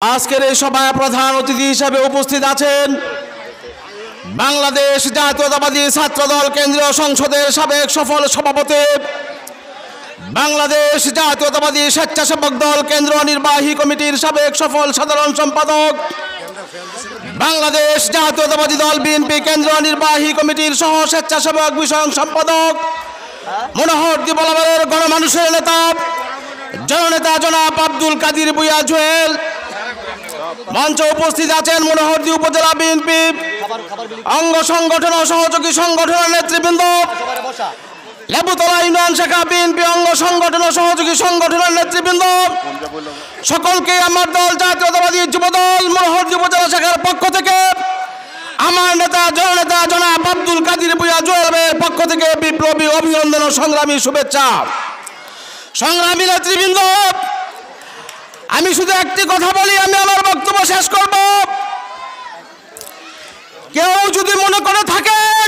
আজকের এই সভায় প্রধান অতিথি হিসেবে উপস্থিত আছেন বাংলাদেশ জাতীয়তাবাদী ছাত্রদল কেন্দ্রীয় সংসদের সাবেক সফল সভাপতি, বাংলাদেশ জাতীয়তাবাদী স্বেচ্ছাসেবক দল কেন্দ্র নির্বাহী কমিটির সাবেক সফল সাধারণ সম্পাদক, বাংলাদেশ জাতীয়তাবাদী দল বিএনপি কেন্দ্র নির্বাহী কমিটির সহ স্বেচ্ছাসেবক বিষয়ক সম্পাদক, মনোহরদী বরাবরের গণমানুষের নেতা জননেতা জনাব আব্দুল কাদির ভূঁইয়া জুয়েল। মঞ্চে উপস্থিত আছেন মনোহরদী উপজেলা বিএনপি অঙ্গ সংগঠন ও সহযোগী সংগঠনের নেতৃবৃন্দ, লেবুতলা ইউনিয়ন শাখা বিএনপি অঙ্গ সংগঠন ও সহযোগী সংগঠনের নেতৃবৃন্দ, সকলকে আমার দল জাতীয়তাবাদী যুবদল মনোহরদী উপজেলা শাখার পক্ষ থেকে আমার নেতা জননেতা জনাব আব্দুল কাদির ভূঁইয়া জুয়েলের পক্ষ থেকে বিপ্লবী অভিনন্দন ও সংগ্রামী শুভেচ্ছা। সংগ্রামী নেতৃবৃন্দ, আমি শুধু একটি কথা বলি, আমি আমার বক্তব্য শেষ করব। কেউ যদি মনে করে থাকেন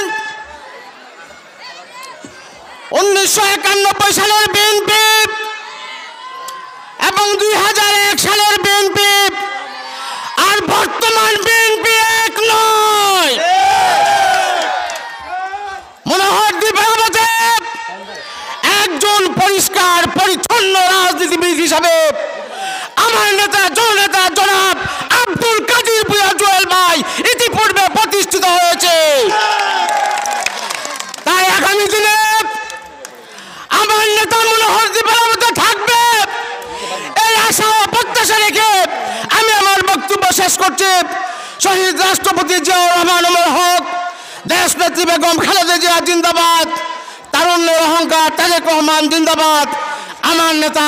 1991 সালের বিএনপি এবং 2001 সালের বিএনপি আর বর্তমান বিএনপি এক নয়। মনোহরদী ভাগবতে একজন পরিষ্কার পরিচ্ছন্ন রাজনীতিবিদ হিসাবে আমার নেতা জননেতা জনাব আব্দুল কাদির ভূঁইয়া জুয়েল ভাই ইতিপূর্বে প্রতিষ্ঠিত হয়েছে। তাই আগামী দিনে আমার নেতা মনোহরদী ভাগবতে থাকবে, এই আশা ও প্রত্যাশা রেখে আমি আমার বক্তব্য শেষ করছি। শহীদ রাষ্ট্রপতি জিয়াউর রহমান ওমর হক, দেশনেত্রী বেগম খালেদা জিয়া জিন্দাবাদ, তারুণ্যের অহংকার তারেক রহমান জিন্দাবাদ, আমার নেতা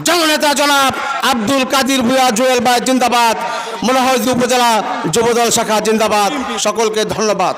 জননেতা জনাব আব্দুল কাদির ভূঁইয়া জুয়েল ভাই জিন্দাবাদ, মনোহরদী উপজেলা যুবদল শাখা জিন্দাবাদ। সকলকে ধন্যবাদ।